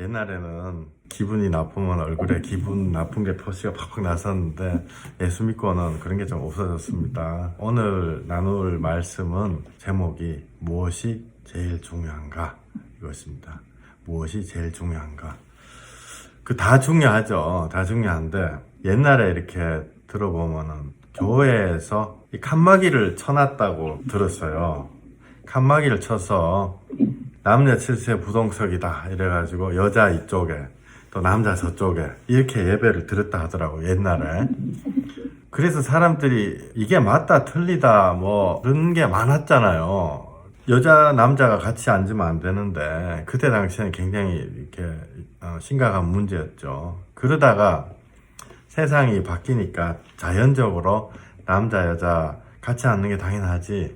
옛날에는 기분이 나쁘면 얼굴에 기분 나쁜 게 표시가 팍팍 났었는데 예수 믿고는 그런 게 좀 없어졌습니다. 오늘 나눌 말씀은 제목이 무엇이 제일 중요한가 이것입니다. 무엇이 제일 중요한가. 다 중요하죠. 다 중요한데 옛날에 이렇게 들어보면은 교회에서 이 칸막이를 쳐놨다고 들었어요. 칸막이를 쳐서 남녀 7세 부동석이다 이래가지고 여자 이쪽에 또 남자 저쪽에 이렇게 예배를 드렸다 하더라고 옛날에. 그래서 사람들이 이게 맞다 틀리다 뭐 그런 게 많았잖아요. 여자 남자가 같이 앉으면 안 되는데 그때 당시에는 굉장히 이렇게 심각한 문제였죠. 그러다가 세상이 바뀌니까 자연적으로 남자 여자 같이 앉는 게 당연하지,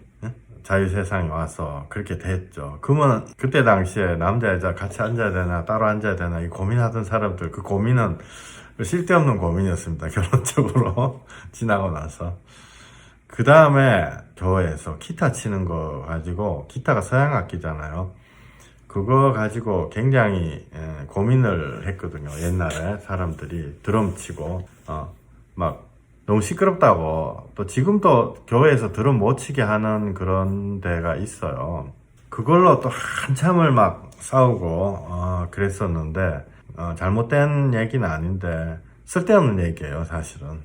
자유세상이 와서 그렇게 됐죠. 그러면 그때 당시에 남자 여자 같이 앉아야 되나 따로 앉아야 되나 이 고민하던 사람들, 그 고민은 쓸데없는 고민이었습니다. 결론적으로 지나고 나서. 그 다음에 교회에서 기타 치는 거 가지고, 기타가 서양 악기잖아요. 그거 가지고 굉장히 고민을 했거든요. 옛날에 사람들이 드럼 치고 막 너무 시끄럽다고. 또 지금도 교회에서 드럼 못 치게 하는 그런 데가 있어요. 그걸로 또 한참을 막 싸우고 그랬었는데 잘못된 얘기는 아닌데 쓸데없는 얘기예요 사실은.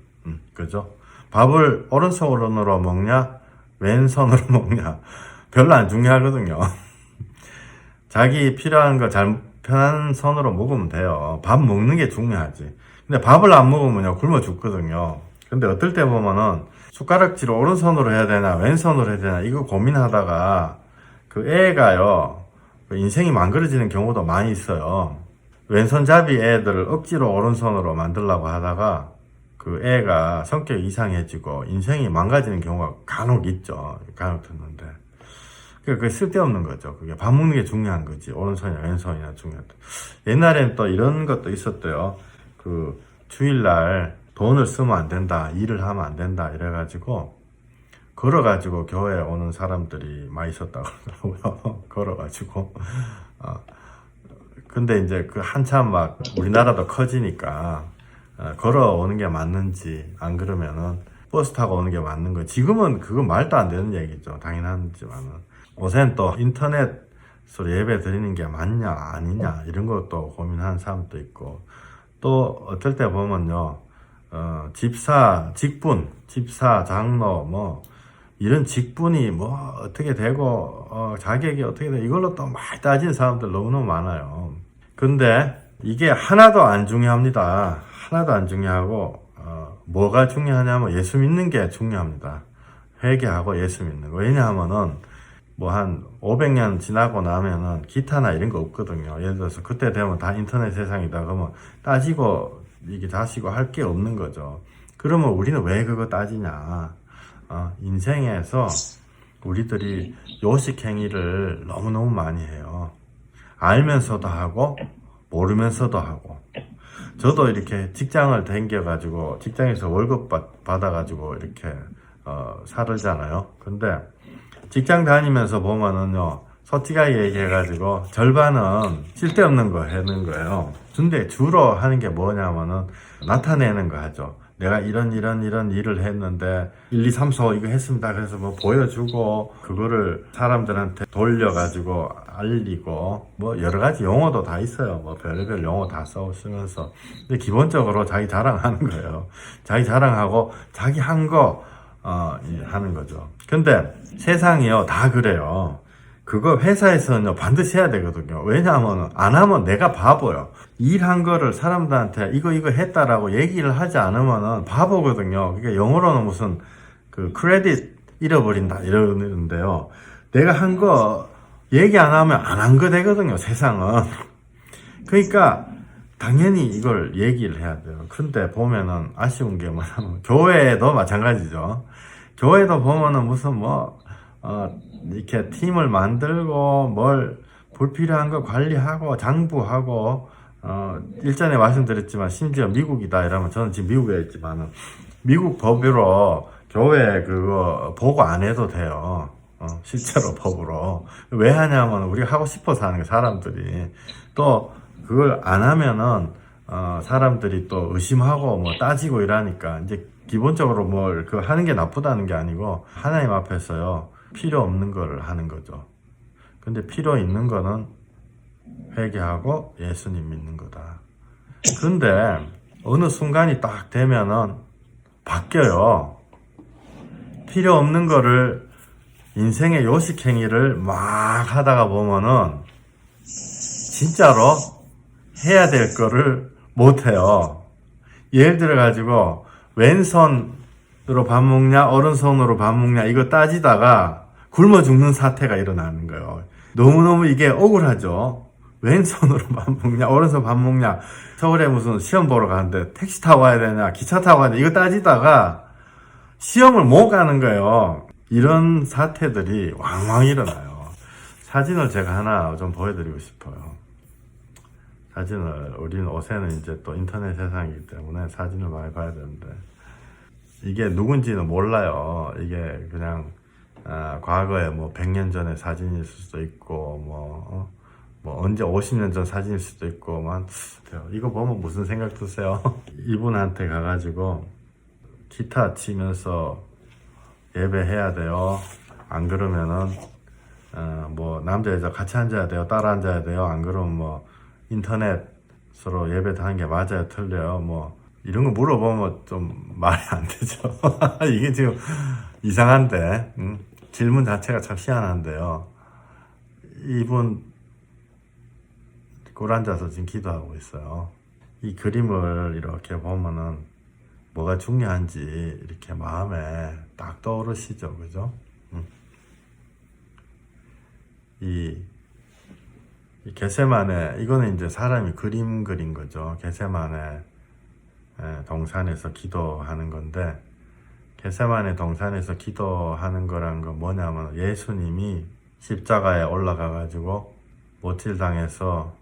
그죠? 밥을 오른손으로 먹냐 왼손으로 먹냐 별로 안 중요하거든요. 자기 필요한 거 편한 손으로 먹으면 돼요. 밥 먹는 게 중요하지. 근데 밥을 안 먹으면 굶어 죽거든요. 근데 어떨 때 보면은 숟가락질을 오른손으로 해야 되나 왼손으로 해야 되나 이거 고민하다가 그 애가요 인생이 망가져지는 경우도 많이 있어요. 왼손잡이 애들을 억지로 오른손으로 만들려고 하다가 그 애가 성격이 이상해지고 인생이 망가지는 경우가 간혹 있죠. 간혹 듣는데 그게 쓸데없는 거죠. 그게 밥 먹는 게 중요한 거지 오른손이나 왼손이나 중요하다. 옛날엔 또 이런 것도 있었대요. 그 주일날 돈을 쓰면 안 된다, 일을 하면 안 된다 이래가지고 걸어가지고 교회에 오는 사람들이 많이 있었다고 그러더라고요. 걸어가지고 근데 이제 그 한참 막 우리나라도 커지니까 걸어오는 게 맞는지 안 그러면은 버스 타고 오는 게 맞는 거예요. 지금은 그건 말도 안 되는 얘기죠. 당연하지만은 요새는 또 인터넷으로 예배 드리는 게 맞냐 아니냐 이런 것도 고민하는 사람도 있고, 또 어떨 때 보면요 집사, 직분, 집사, 장로 뭐 이런 직분이 뭐 어떻게 되고 자격이 어떻게 되고 이걸로 또 많이 따지는 사람들 너무너무 많아요. 근데 이게 하나도 안 중요합니다. 하나도 안 중요하고 뭐가 중요하냐면 예수 믿는 게 중요합니다. 회개하고 예수 믿는 거. 왜냐하면은 뭐 한 500년 지나고 나면은 기타나 이런 거 없거든요. 예를 들어서 그때 되면 다 인터넷 세상이다 그러면 따지고 이게 다시고 할 게 없는 거죠. 그러면 우리는 왜 그거 따지냐. 인생에서 우리들이 요식행위를 너무너무 많이 해요. 알면서도 하고 모르면서도 하고. 저도 이렇게 직장을 다녀가지고 직장에서 월급 받아가지고 이렇게 살잖아요. 근데 직장 다니면서 보면은요 솔직하게 얘기해가지고 절반은 쓸데없는 거 하는 거예요. 근데 주로 하는 게 뭐냐면은 나타내는 거 하죠. 내가 이런 일을 했는데 1, 2, 3, 4 이거 했습니다. 그래서 뭐 보여주고 그거를 사람들한테 돌려가지고 알리고 뭐 여러 가지 용어도 다 있어요. 뭐 별의별 용어 다 쓰면서. 근데 기본적으로 자기 자랑하는 거예요. 자기 자랑하고 자기 한 거 하는 거죠. 근데 세상이요 다 그래요. 그거 회사에서는 반드시 해야 되거든요. 왜냐하면 안 하면 내가 바보요. 일한 거를 사람들한테 이거 했다라고 얘기를 하지 않으면은 바보거든요. 그러니까 영어로는 무슨 그 크레딧 잃어버린다 이러는데요. 내가 한 거 얘기 안 하면 안 한 거 되거든요. 세상은. 그러니까 당연히 이걸 얘기를 해야 돼요. 근데 보면은 아쉬운 게 뭐냐면 교회도 마찬가지죠. 교회도 보면은 무슨 이렇게 팀을 만들고 뭘 불필요한 거 관리하고 장부하고 일전에 말씀드렸지만 심지어 미국이다 이러면 저는 지금 미국에 있지만은 미국 법으로 교회 그거 보고 안 해도 돼요. 실제로 법으로. 왜 하냐면 우리가 하고 싶어서 하는 거 사람들이. 또 그걸 안 하면은 사람들이 또 의심하고 뭐 따지고 이러니까 이제 기본적으로 뭘 그 하는 게 나쁘다는 게 아니고 하나님 앞에서요 필요 없는 걸 하는 거죠. 근데 필요 있는 거는 회개하고 예수님 믿는 거다. 근데 어느 순간이 딱 되면은 바뀌어요. 필요 없는 거를 인생의 요식행위를 막 하다가 보면은 진짜로 해야 될 거를 못 해요. 예를 들어 가지고 왼손으로 밥 먹냐 오른손으로 밥 먹냐 이거 따지다가 굶어 죽는 사태가 일어나는 거예요. 너무너무 이게 억울하죠. 왼손으로 밥 먹냐 오른손 밥 먹냐 서울에 무슨 시험 보러 가는데 택시 타고 가야 되냐 기차 타고 가야 되냐 이거 따지다가 시험을 못 가는 거예요. 이런 사태들이 왕왕 일어나요. 사진을 제가 하나 좀 보여드리고 싶어요. 사진을 우리는 요새는 이제 또 인터넷 세상이기 때문에 사진을 많이 봐야 되는데 이게 누군지는 몰라요. 이게 그냥 과거에 뭐 100년 전에 사진일 수도 있고 뭐 언제 50년 전 사진일 수도 있고 이거 보면 무슨 생각 드세요? 이분한테 가가지고 기타 치면서 예배해야 돼요. 안 그러면은 뭐 남자 여자 같이 앉아야 돼요. 따라 앉아야 돼요. 안 그러면 뭐 인터넷으로 예배하는 게 맞아요, 틀려요. 뭐 이런 거 물어보면 좀 말이 안 되죠. 이게 지금 이상한데 질문 자체가 참 희한한데요. 이분 꿇 앉아서 지금 기도하고 있어요. 이 그림을 이렇게 보면은 뭐가 중요한지 이렇게 마음에 딱 떠오르시죠, 그죠? 이 겟세마네 이거는 이제 사람이 그림 그린 거죠. 겟세마네 동산에서 기도하는 건데 겟세마네 동산에서 기도하는 거란 건 뭐냐면 예수님이 십자가에 올라가 가지고 모질당해서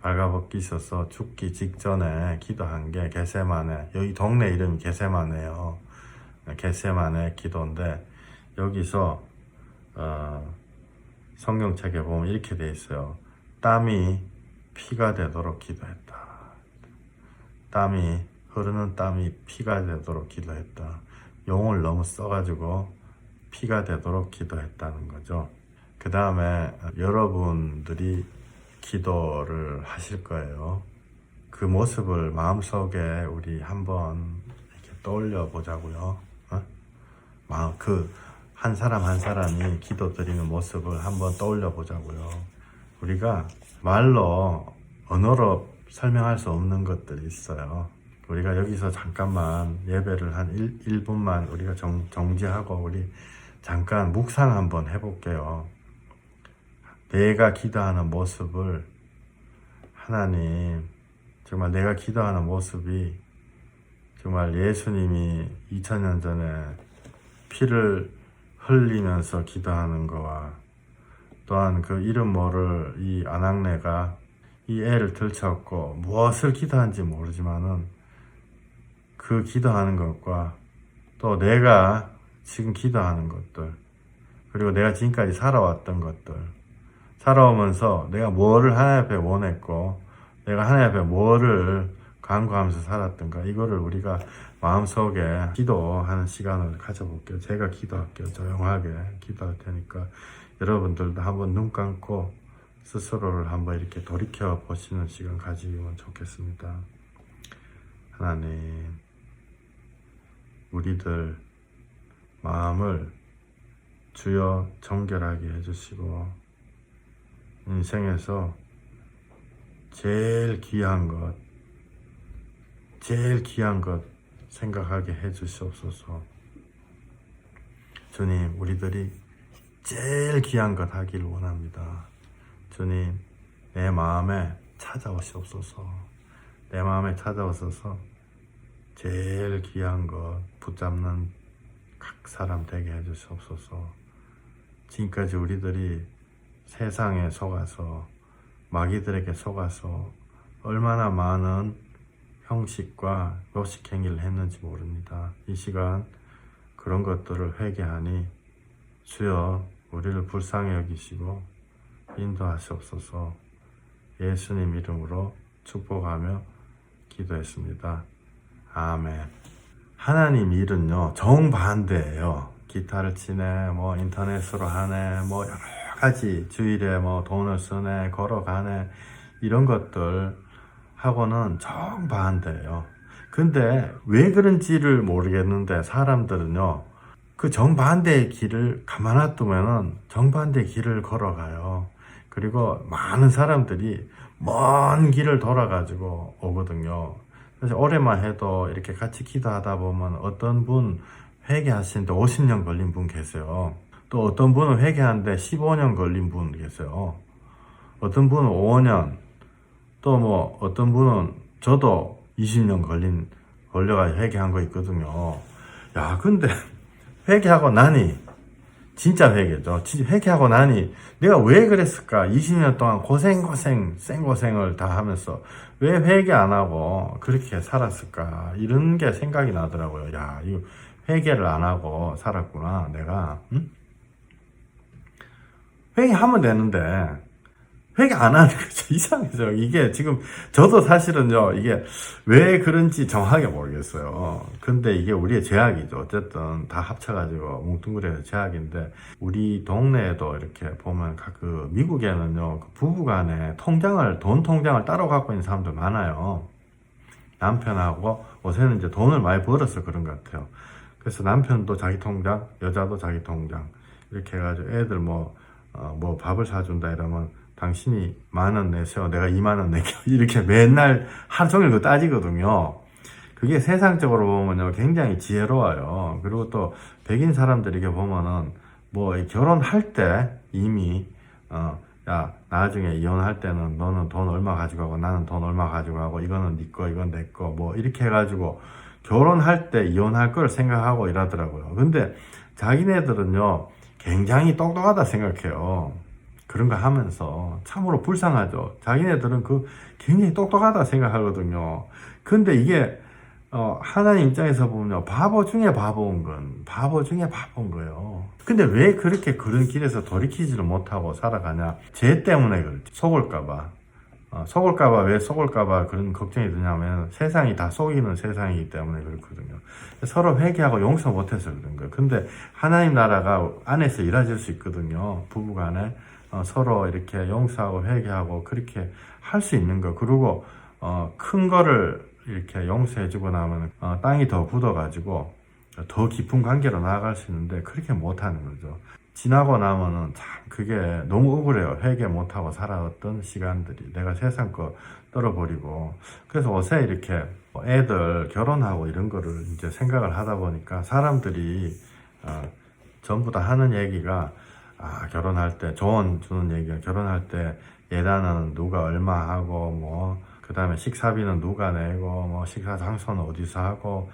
발가벗기셔서 죽기 직전에 기도한 게 겟세마네, 여기 동네 이름이 겟세마네요. 겟세마네 기도인데 여기서 성경책에 보면 이렇게 돼 있어요. 땀이 피가 되도록 기도했다. 흐르는 땀이 피가 되도록 기도했다. 용을 너무 써가지고 피가 되도록 기도했다는 거죠. 그 다음에 여러분들이 기도를 하실 거예요. 그 모습을 마음속에 우리 한번 이렇게 떠올려 보자고요. 한 사람 한 사람이 기도 드리는 모습을 한번 떠올려 보자고요. 우리가 말로, 언어로 설명할 수 없는 것들이 있어요. 우리가 여기서 잠깐만 예배를 한 1분만 우리가 정지하고 우리 잠깐 묵상 한번 해볼게요. 내가 기도하는 모습을 하나님, 정말 내가 기도하는 모습이 정말 예수님이 2000년 전에 피를 흘리면서 기도하는 거와 또한 그 이름 모를 이 아낙네가 이 애를 들쳤고 무엇을 기도한지 모르지만은 그 기도하는 것과 또 내가 지금 기도하는 것들 그리고 내가 지금까지 살아왔던 것들 살아오면서 내가 뭐를 하나님 앞에 원했고 내가 하나님 앞에 뭐를 간구하면서 살았던가 이거를 우리가 마음속에 기도하는 시간을 가져볼게요. 제가 기도할게요. 조용하게 기도할 테니까 여러분들도 한번 눈 감고 스스로를 한번 이렇게 돌이켜 보시는 시간 가지면 좋겠습니다. 하나님, 우리들 마음을 주여 정결하게 해주시고 인생에서 제일 귀한 것 생각하게 해주시옵소서. 주님, 우리들이 제일 귀한 것 하길 원합니다. 주님, 내 마음에 찾아오시옵소서. 내 마음에 찾아오셔서 제일 귀한 것 붙잡는 각 사람 되게 해주시옵소서. 지금까지 우리들이 세상에 속아서 마귀들에게 속아서 얼마나 많은 형식과 요식행위를 했는지 모릅니다. 이 시간 그런 것들을 회개하니 주여 우리를 불쌍히 여기시고 인도하시옵소서. 예수님 이름으로 축복하며 기도했습니다. 아멘. 하나님 일은요, 정반대예요. 기타를 치네, 뭐 인터넷으로 하네, 뭐 여러 가지 주일에 뭐 돈을 쓰네, 걸어가네, 이런 것들 하고는 정반대예요. 근데 왜 그런지를 모르겠는데 사람들은요, 그 정반대의 길을 가만 놔두면은 정반대의 길을 걸어가요. 그리고 많은 사람들이 먼 길을 돌아가지고 오거든요. 그래서 올해만 해도 이렇게 같이 기도하다 보면 어떤 분 회개하시는데 50년 걸린 분 계세요. 또 어떤 분은 회개하는데 15년 걸린 분 계세요. 어떤 분은 5년, 또 뭐 어떤 분은 저도 20년 걸려가 회개한 거 있거든요. 야, 근데 회개하고 나니, 진짜 회개죠. 회개하고 나니 내가 왜 그랬을까? 20년 동안 생고생을 다 하면서 왜 회개 안 하고 그렇게 살았을까? 이런 게 생각이 나더라고요. 야, 이거 회개를 안 하고 살았구나, 내가. 응? 회개하면 되는데 회개 안 하는 거죠. 이상해요. 이게 지금 저도 사실은요, 이게 왜 그런지 정확하게 모르겠어요. 근데 이게 우리의 죄악이죠. 어쨌든 다 합쳐가지고 뭉뚱그려서 죄악인데, 우리 동네에도 이렇게 보면 그 미국에는요, 그 부부간에 돈 통장을 따로 갖고 있는 사람들 많아요. 남편하고 요새는 이제 돈을 많이 벌어서 그런 것 같아요. 그래서 남편도 자기 통장, 여자도 자기 통장 이렇게 해가지고 애들 뭐 밥을 사준다 이러면 당신이 10,000원 내세요. 내가 20,000원 낼게요. 이렇게 맨날 하루 종일 그거 따지거든요. 그게 세상적으로 보면요, 굉장히 지혜로워요. 그리고 또 백인 사람들이 이렇게 보면은 뭐 결혼할 때 이미 야, 나중에 이혼할 때는 너는 돈 얼마 가지고 가고 나는 돈 얼마 가지고 가고 이거는 네 거, 이건 내 거, 뭐 이렇게 해가지고 결혼할 때 이혼할 걸 생각하고 이러더라고요. 근데 자기네들은요, 굉장히 똑똑하다 생각해요. 그런 거 하면서 참으로 불쌍하죠. 자기네들은 굉장히 똑똑하다 생각하거든요. 근데 이게 하나님 입장에서 보면요, 바보 중에 바보인 거예요. 근데 왜 그렇게 그런 길에서 돌이키지를 못하고 살아가냐? 죄 때문에 그렇지. 왜 속을까봐 그런 걱정이 드냐면, 세상이 다 속이는 세상이기 때문에 그렇거든요. 서로 회개하고 용서 못해서 그런 거예요. 근데 하나님 나라가 안에서 이루어질 수 있거든요. 부부간에 서로 이렇게 용서하고 회개하고 그렇게 할 수 있는 거. 그리고 큰 거를 이렇게 용서해주고 나면 땅이 더 굳어가지고 더 깊은 관계로 나아갈 수 있는데 그렇게 못하는 거죠. 지나고 나면은 참 그게 너무 억울해요. 회개 못하고 살아왔던 시간들이 내가 세상 거 떨어버리고. 그래서 요새 이렇게 애들 결혼하고 이런 거를 이제 생각을 하다 보니까 사람들이 전부 다 하는 얘기가, 결혼할 때 조언 주는 얘기가, 결혼할 때 예단은 누가 얼마 하고, 뭐 그 다음에 식사비는 누가 내고, 뭐 식사 장소는 어디서 하고,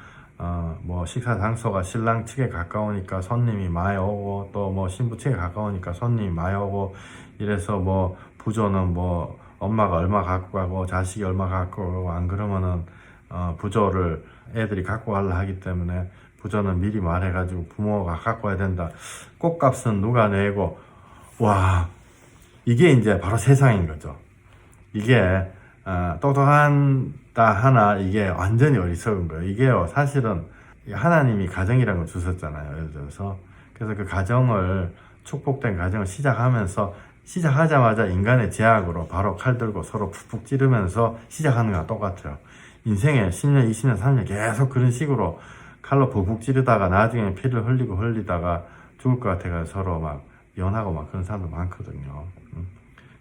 뭐 식사 장소가 신랑 측에 가까우니까 손님이 많이 오고, 또 뭐 신부 측에 가까우니까 손님이 많이 오고, 이래서 뭐 부조는 뭐 엄마가 얼마 갖고 가고 자식이 얼마 갖고 가고, 안 그러면은 부조를 애들이 갖고 가려 하기 때문에 부조는 미리 말해가지고 부모가 갖고 와야 된다. 꽃값은 누가 내고. 와, 이게 이제 바로 세상인 거죠. 이게 똑똑한다 하나, 이게 완전히 어리석은 거예요. 이게요, 사실은 하나님이 가정이라는 걸 주셨잖아요. 예를 들어서. 그래서 그 가정을, 축복된 가정을 시작하자마자 인간의 제약으로 바로 칼 들고 서로 푹푹 찌르면서 시작하는 거랑 똑같아요. 인생에 10년, 20년, 30년 계속 그런 식으로 칼로 푹푹 찌르다가 나중에 피를 흘리다가 죽을 것 같아서 서로 막 이혼하고 막 그런 사람도 많거든요.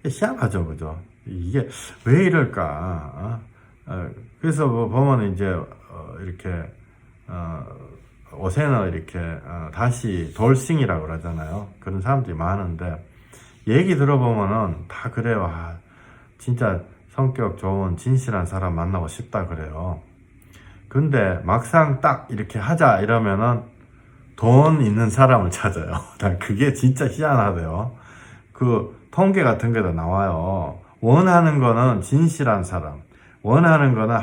희한하죠, 그죠? 이게 왜 이럴까? 그래서 뭐 보면 이제 이렇게 요새는 이렇게 다시 돌싱이라고 그러잖아요. 그런 사람들이 많은데 얘기 들어보면은 다 그래요. 진짜 성격 좋은 진실한 사람 만나고 싶다 그래요. 근데 막상 딱 이렇게 하자 이러면은 돈 있는 사람을 찾아요. 그게 진짜 희한하대요. 그 통계 같은 게도 나와요. 원하는 거는 진실한 사람, 원하는 거는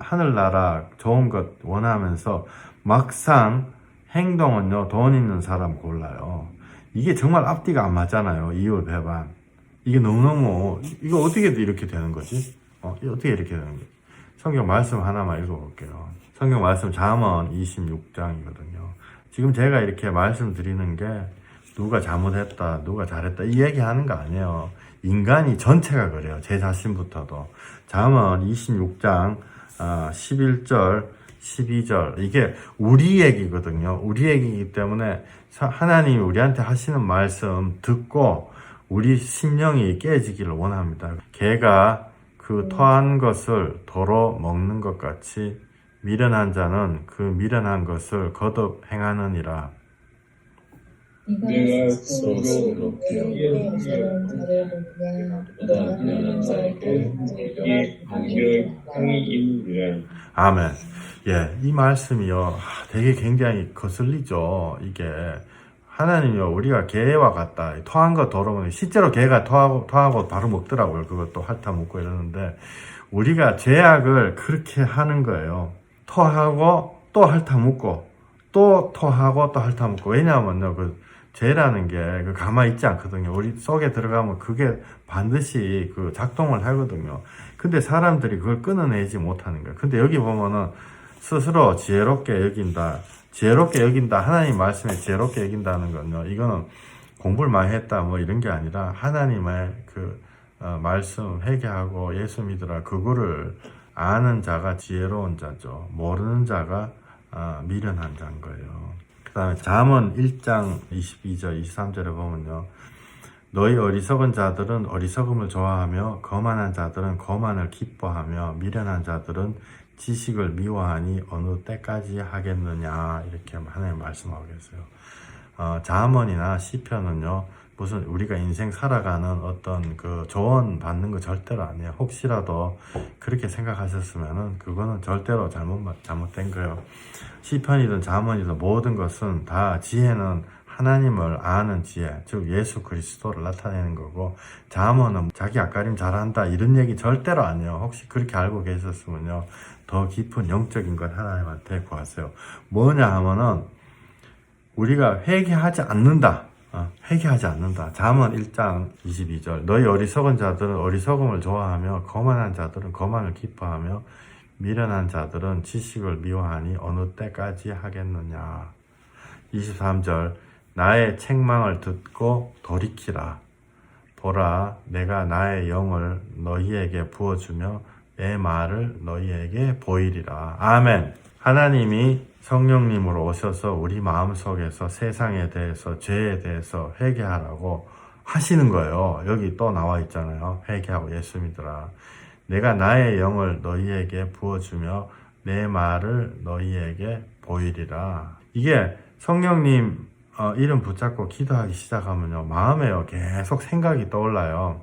하늘나라 좋은 것 원하면서 막상 행동은요, 돈 있는 사람 골라요. 이게 정말 앞뒤가 안 맞잖아요. 이율배반. 이게 너무너무, 이거 어떻게 이렇게 되는 거지? 이게 어떻게 이렇게 되는 거지? 성경 말씀 하나만 읽어볼게요. 성경 말씀 잠언 26장이거든요. 지금 제가 이렇게 말씀드리는 게 누가 잘못했다, 누가 잘했다 이 얘기하는 거 아니에요. 인간이 전체가 그래요. 제 자신부터도. 잠언 26장 11절 12절 이게 우리 얘기거든요. 우리 얘기이기 때문에 하나님이 우리한테 하시는 말씀 듣고 우리 심령이 깨지기를 원합니다. 개가 그 토한 것을 도로 먹는 것 같이 미련한 자는 그 미련한 것을 거듭 행하느니라. 내가 스스로 피하는 자를 보느냐 보다 미련한 자에게 내게 한결 향이 있느니라. 아멘. 예, 이 말씀이요, 되게 굉장히 거슬리죠. 이게 하나님이요, 우리가 개와 같다. 토한 거 더러우면 실제로 개가 토하고 바로 먹더라고요. 그것도 핥아 먹고 이러는데 우리가 죄악을 그렇게 하는 거예요. 토하고 또 핥아 먹고 또 토하고 또 핥아 먹고. 왜냐하면요, 그 죄라는 게 가만히 있지 않거든요. 우리 속에 들어가면 그게 반드시 그 작동을 하거든요. 근데 사람들이 그걸 끊어내지 못하는 거예요. 근데 여기 보면은 스스로 지혜롭게 여긴다. 지혜롭게 여긴다. 하나님 말씀에 지혜롭게 여긴다는 건요. 이거는 공부를 많이 했다 뭐 이런 게 아니라 하나님의 그 말씀 회개하고 예수 믿으라. 그거를 아는 자가 지혜로운 자죠. 모르는 자가 미련한 자인 거예요. 그 다음에 잠언 1장 22절 23절에 보면요. 너희 어리석은 자들은 어리석음을 좋아하며 거만한 자들은 거만을 기뻐하며 미련한 자들은 지식을 미워하니 어느 때까지 하겠느냐 이렇게 하나님 말씀하고 계세요. 잠언이나 시편은요 무슨 우리가 인생 살아가는 어떤 그 조언 받는 거 절대로 아니에요. 혹시라도 그렇게 생각하셨으면은 그거는 절대로 잘못된 거예요. 시편이든 잠언이든 모든 것은 다 지혜는 하나님을 아는 지혜, 즉 예수 그리스도를 나타내는 거고, 잠언은 자기 앞가림 잘한다 이런 얘기 절대로 아니에요. 혹시 그렇게 알고 계셨으면요 더 깊은 영적인 것 하나님한테 구하세요. 뭐냐 하면은 우리가 회개하지 않는다. 회개하지 않는다. 잠언 1장 22절 너희 어리석은 자들은 어리석음을 좋아하며 거만한 자들은 거만을 기뻐하며 미련한 자들은 지식을 미워하니 어느 때까지 하겠느냐. 23절 나의 책망을 듣고 돌이키라. 보라 내가 나의 영을 너희에게 부어주며 내 말을 너희에게 보이리라. 아멘. 하나님이 성령님으로 오셔서 우리 마음속에서 세상에 대해서 죄에 대해서 회개하라고 하시는 거예요. 여기 또 나와 있잖아요. 회개하고 예수 믿으라. 내가 나의 영을 너희에게 부어주며 내 말을 너희에게 보이리라. 이게 성령님 이름 붙잡고 기도하기 시작하면요 마음에요 계속 생각이 떠올라요.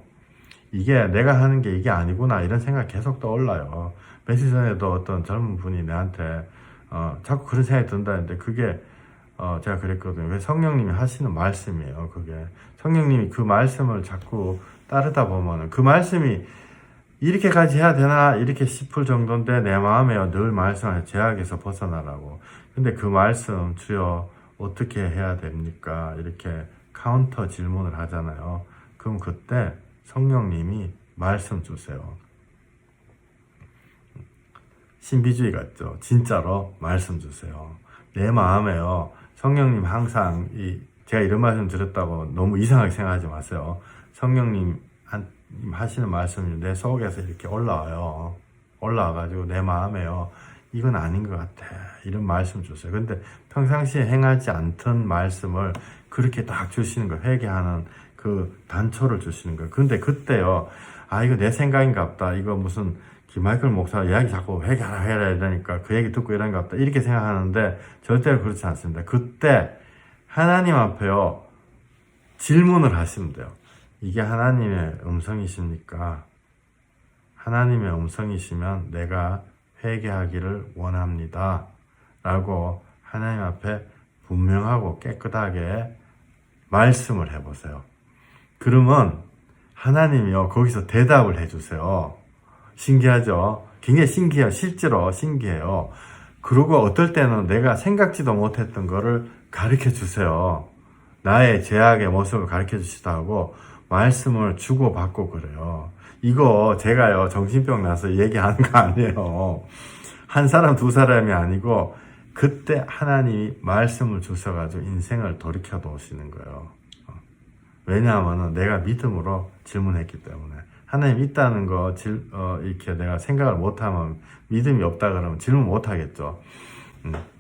이게 내가 하는 게 이게 아니구나 이런 생각 계속 떠올라요. 며칠 전에도 어떤 젊은 분이 내한테 자꾸 그런 생각이 든다는데 그게 제가 그랬거든요. 그게 성령님이 하시는 말씀이에요. 그게 성령님이 그 말씀을 자꾸 따르다 보면은 그 말씀이 이렇게까지 해야 되나 이렇게 싶을 정도인데 내 마음에요 늘 말씀하세요. 죄악에서 벗어나라고. 근데 그 말씀 주여 어떻게 해야 됩니까? 이렇게 카운터 질문을 하잖아요. 그럼 그때 성령님이 말씀 주세요. 신비주의 같죠? 진짜로 말씀 주세요. 내 마음에요. 성령님 항상 제가 이런 말씀 드렸다고 너무 이상하게 생각하지 마세요. 성령님 하시는 말씀이 내 속에서 이렇게 올라와요. 올라와가지고 내 마음에요. 이건 아닌 것 같아. 이런 말씀 주세요. 근데 평상시에 행하지 않던 말씀을 그렇게 딱 주시는 거예요. 회개하는 그 단초를 주시는 거예요. 근데 그때요. 이거 내 생각인가 보다. 이거 무슨 김하이클 목사 이야기 자꾸 회개하라 이러니까 그 얘기 듣고 이런가 보다. 이렇게 생각하는데 절대로 그렇지 않습니다. 그때 하나님 앞에요. 질문을 하시면 돼요. 이게 하나님의 음성이십니까? 하나님의 음성이시면 내가 회개하기를 원합니다. 라고 하나님 앞에 분명하고 깨끗하게 말씀을 해보세요. 그러면 하나님이요 거기서 대답을 해주세요. 신기하죠? 굉장히 신기해요. 실제로 신기해요. 그리고 어떨 때는 내가 생각지도 못했던 거를 가르쳐 주세요. 나의 죄악의 모습을 가르쳐 주시기도 하고 말씀을 주고받고 그래요. 이거 제가요 정신병 나서 얘기하는 거 아니에요. 한 사람 두 사람이 아니고 그때 하나님이 말씀을 주셔가지고 인생을 돌이켜 놓으시는 거예요. 왜냐하면 내가 믿음으로 질문했기 때문에. 하나님 있다는 거 이렇게 내가 생각을 못하면 믿음이 없다 그러면 질문 못하겠죠.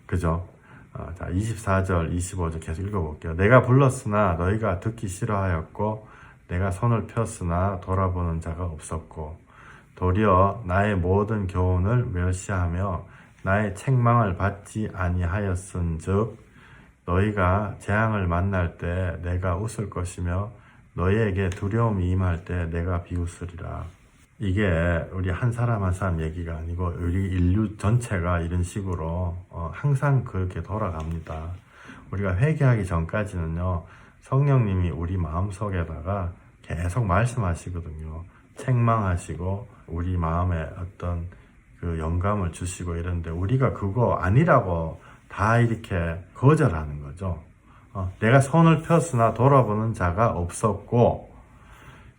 그죠? 자, 24절, 25절 계속 읽어볼게요. 내가 불렀으나 너희가 듣기 싫어하였고 내가 손을 폈으나 돌아보는 자가 없었고 도리어 나의 모든 교훈을 멸시하며 나의 책망을 받지 아니하였은즉 너희가 재앙을 만날 때 내가 웃을 것이며 너희에게 두려움이 임할 때 내가 비웃으리라. 이게 우리 한 사람 한 사람 얘기가 아니고 우리 인류 전체가 이런 식으로 항상 그렇게 돌아갑니다. 우리가 회개하기 전까지는요, 성령님이 우리 마음속에다가 계속 말씀하시거든요. 책망하시고 우리 마음에 어떤 그 영감을 주시고 이런데 우리가 그거 아니라고 다 이렇게 거절하는 거죠. 내가 손을 폈으나 돌아보는 자가 없었고,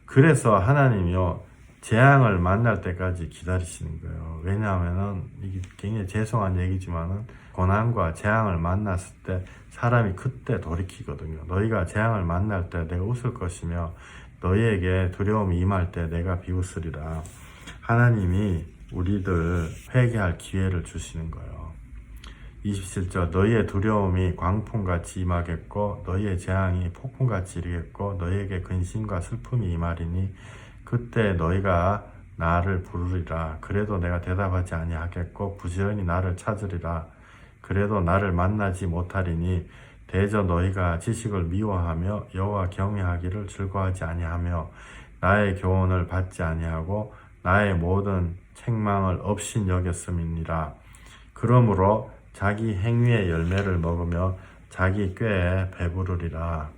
그래서 하나님이요 재앙을 만날 때까지 기다리시는 거예요. 왜냐하면은 이게 굉장히 죄송한 얘기지만은 고난과 재앙을 만났을 때 사람이 그때 돌이키거든요. 너희가 재앙을 만날 때 내가 웃을 것이며 너희에게 두려움이 임할 때 내가 비웃으리라. 하나님이 우리들 회개할 기회를 주시는 거예요. 27절 너희의 두려움이 광풍같이 임하겠고 너희의 재앙이 폭풍같이 이르겠고 너희에게 근심과 슬픔이 임하리니 그때 너희가 나를 부르리라. 그래도 내가 대답하지 아니하겠고 부지런히 나를 찾으리라. 그래도 나를 만나지 못하리니 대저 너희가 지식을 미워하며 여호와 경외하기를 즐거워하지 아니하며 나의 교훈을 받지 아니하고 나의 모든 책망을 업신 여겼음이니라. 그러므로 자기 행위의 열매를 먹으며 자기 꾀에 배부르리라.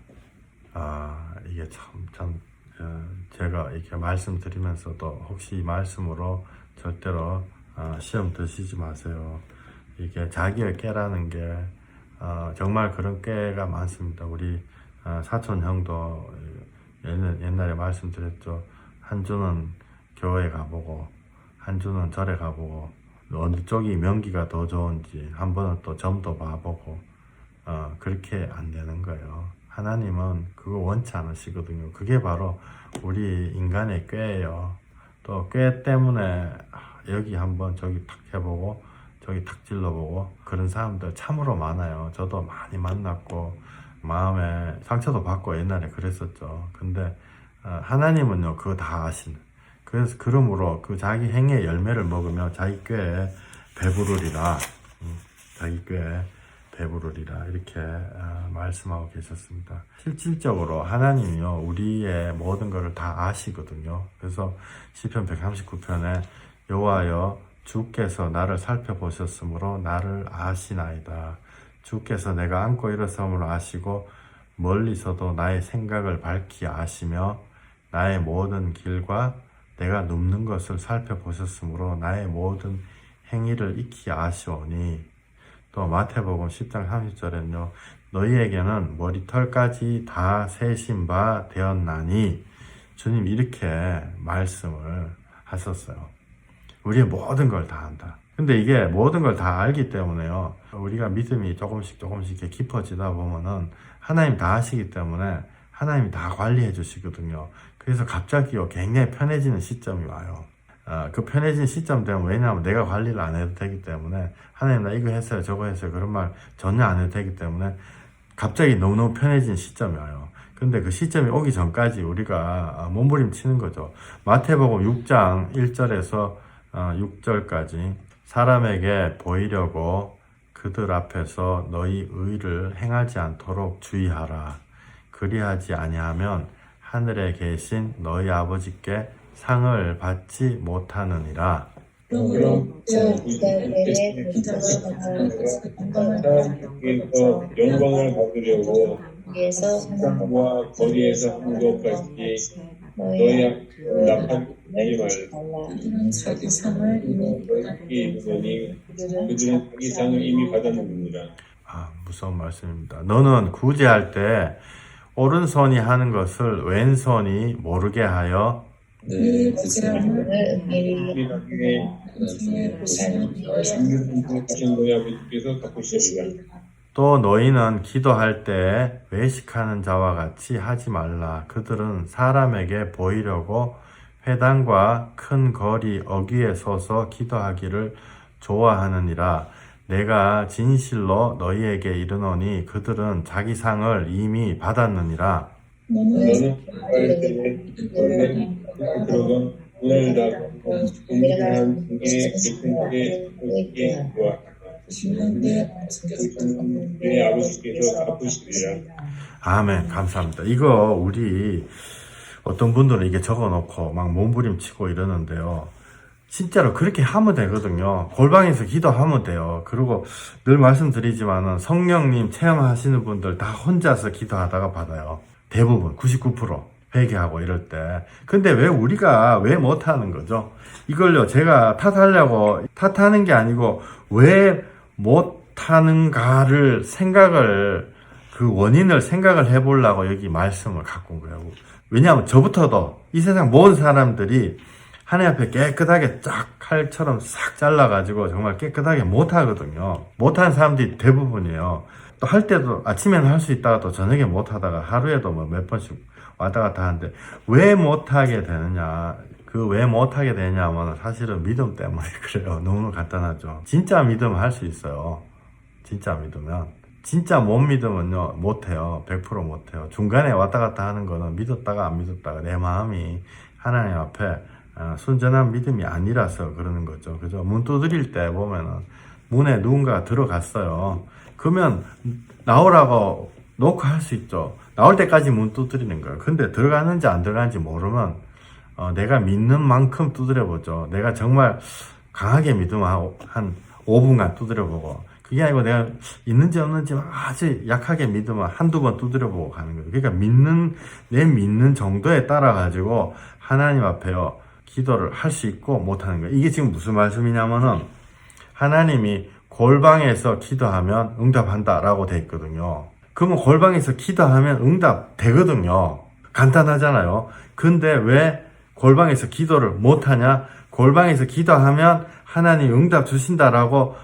이게 참 제가 이렇게 말씀드리면서도 혹시 이 말씀으로 절대로 시험 드시지 마세요. 이게 자기의 꾀라는 게 정말 그런 꾀가 많습니다. 우리 사촌 형도 옛날에 말씀드렸죠. 한 주는 교회 가보고 한 주는 절에 가보고 어느 쪽이 명기가 더 좋은지 한 번은 또 점도 봐보고 그렇게 안 되는 거예요. 하나님은 그거 원치 않으시거든요. 그게 바로 우리 인간의 꾀예요. 또 꾀 때문에 여기 한번 저기 탁 해보고 저기 탁 찔러보고 그런 사람들 참으로 많아요. 저도 많이 만났고 마음에 상처도 받고 옛날에 그랬었죠. 근데 하나님은요 그거 다 아시는. 그래서 그러므로 그 자기 행위의 열매를 먹으며 자기 꾀에 배부르리라. 자기 꾀에 배부르리라. 이렇게 말씀하고 계셨습니다. 실질적으로 하나님이요 우리의 모든 것을 다 아시거든요. 그래서 시편 139편에 여호와여 주께서 나를 살펴보셨으므로 나를 아시나이다. 주께서 내가 안고 일어섬을 아시고 멀리서도 나의 생각을 밝히 아시며 나의 모든 길과 내가 눕는 것을 살펴보셨으므로 나의 모든 행위를 익히 아시오니. 또 마태복음 10장 30절에는요 너희에게는 머리털까지 다 세신 바 되었나니 주님 이렇게 말씀을 하셨어요. 우리의 모든 걸 다 안다. 근데 이게 모든 걸 다 알기 때문에요 우리가 믿음이 조금씩 이렇게 깊어지다 보면은 하나님 다 아시기 때문에 하나님이 다 관리해 주시거든요. 그래서 갑자기요 굉장히 편해지는 시점이 와요. 그 편해진 시점 되면 왜냐하면 내가 관리를 안 해도 되기 때문에 하나님 나 이거 했어요 저거 했어요 그런 말 전혀 안 해도 되기 때문에 갑자기 너무너무 편해진 시점이 와요. 근데 그 시점이 오기 전까지 우리가 몸부림치는 거죠. 마태복음 6장 1절에서 6절까지 사람에게 보이려고 그들 앞에서 너희 의를 행하지 않도록 주의하라. 그리하지 아니하면 하늘에 계신 너희 아버지께 상을 받지 못하느니라. 그럼 그때에 사람께서 영광을 받으려고 세상과 거리에서 한 것 같이 너희 앞에 나팔하지 말라. 자기 상을 너희에게 이르노니 그들은 자기 상을 이미 받았느니라. 무서운 말씀입니다. 너는 구제할 때 오른손이 하는 것을 왼손이 모르게 하여 늘 그 사람을 우리 나중에 하신 너희 아버지께서 갚으시리라. 또 너희는 기도할 때 외식하는 자와 같이 하지 말라. 그들은 사람에게 보이려고 회당과 큰 거리 어귀에 서서 기도하기를 좋아하느니라. 내가 진실로 너희에게 이르노니 그들은 자기 상을 이미 받았느니라. 너는 기도할 때에 너희는 들어간 문을 닫고 은밀한 중에 깊은 곳에 있게 기도하라. 내 아버지께서 갚으시리라. 아멘. 감사합니다. 이거 우리 어떤 분들은 이게 적어놓고 막 몸부림치고 이러는데요. 진짜로 그렇게 하면 되거든요. 골방에서 기도하면 돼요. 그리고 늘 말씀드리지만은 성령님 체험하시는 분들 다 혼자서 기도하다가 받아요. 대부분 99% 회개하고 이럴 때. 근데 왜 우리가 왜 못하는 거죠? 이걸요 제가 탓하는 게 아니고 왜 못하는가를 그 원인을 생각을 해보려고 여기 말씀을 갖고 온 거예요. 왜냐하면 저부터도 이 세상 모든 사람들이 하나님 앞에 깨끗하게 쫙 칼처럼 싹 잘라가지고 정말 깨끗하게 못하거든요. 못하는 사람들이 대부분이에요. 또 할 때도 아침에는 할 수 있다가 또 저녁에 못하다가 하루에도 뭐 몇 번씩 왔다 갔다 하는데 왜 못하게 되느냐. 왜 못하게 되냐면 사실은 믿음 때문에 그래요. 너무 간단하죠. 진짜 믿으면 할 수 있어요. 진짜 믿으면. 진짜 못 믿으면요 못해요. 100% 못해요. 중간에 왔다 갔다 하는 거는 믿었다가 안 믿었다가 내 마음이 하나님 앞에 순전한 믿음이 아니라서 그러는 거죠. 그죠? 문 두드릴 때 보면은 문에 누군가 들어갔어요. 그러면 나오라고 놓고 할 수 있죠. 나올 때까지 문 두드리는 거예요. 근데 들어가는지 안 들어가는지 모르면 내가 믿는 만큼 두드려보죠. 내가 정말 강하게 믿으면 한 5분간 두드려보고 그게 아니고 내가 있는지 없는지 아주 약하게 믿으면 한두 번 두드려보고 가는 거예요. 그러니까 내 믿는 정도에 따라 가지고 하나님 앞에요 기도를 할 수 있고 못하는 거예요. 이게 지금 무슨 말씀이냐면은 하나님이 골방에서 기도하면 응답한다 라고 돼 있거든요. 그러면 골방에서 기도하면 응답 되거든요. 간단하잖아요. 근데 왜 골방에서 기도를 못하냐? 골방에서 기도하면 하나님 응답 주신다라고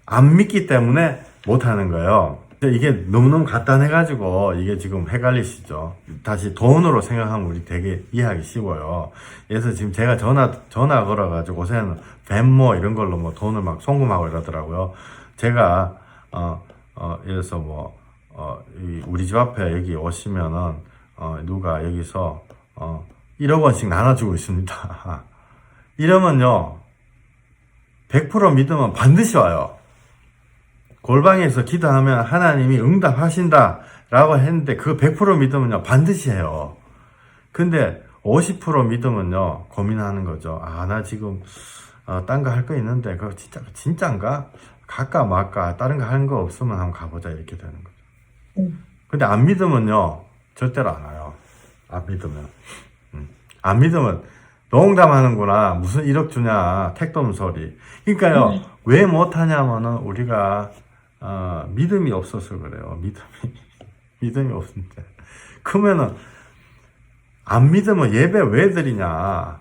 안 믿기 때문에 못하는 거예요. 이게 너무너무 간단해가지고 이게 지금 헷갈리시죠? 다시 돈으로 생각하면 우리 되게 이해하기 쉬워요. 그래서 지금 제가 전화 걸어가지고 요새는 벤모 이런 걸로 뭐 돈을 막 송금하고 이러더라고요. 제가, 이래서 우리 집 앞에 여기 오시면은, 누가 여기서, 1억 원씩 나눠주고 있습니다. 이러면요, 100% 믿으면 반드시 와요. 골방에서 기도하면 하나님이 응답하신다 라고 했는데 그 100% 믿으면요 반드시 해요. 근데 50% 믿으면요 고민하는 거죠. 나 지금 딴 거 할 거 있는데 그거 진짜인가? 갈까 말까? 다른 거 하는 거 없으면 한번 가보자 이렇게 되는 거죠. 근데 안 믿으면요 절대로 안 와요. 안 믿으면 안 믿으면 농담하는구나 무슨 1억 주냐 택도 소리. 그러니까요 왜 못하냐면은 우리가 믿음이 없어서 그래요. 믿음이 없는데. 그러면은, 안 믿으면 예배 왜 드리냐.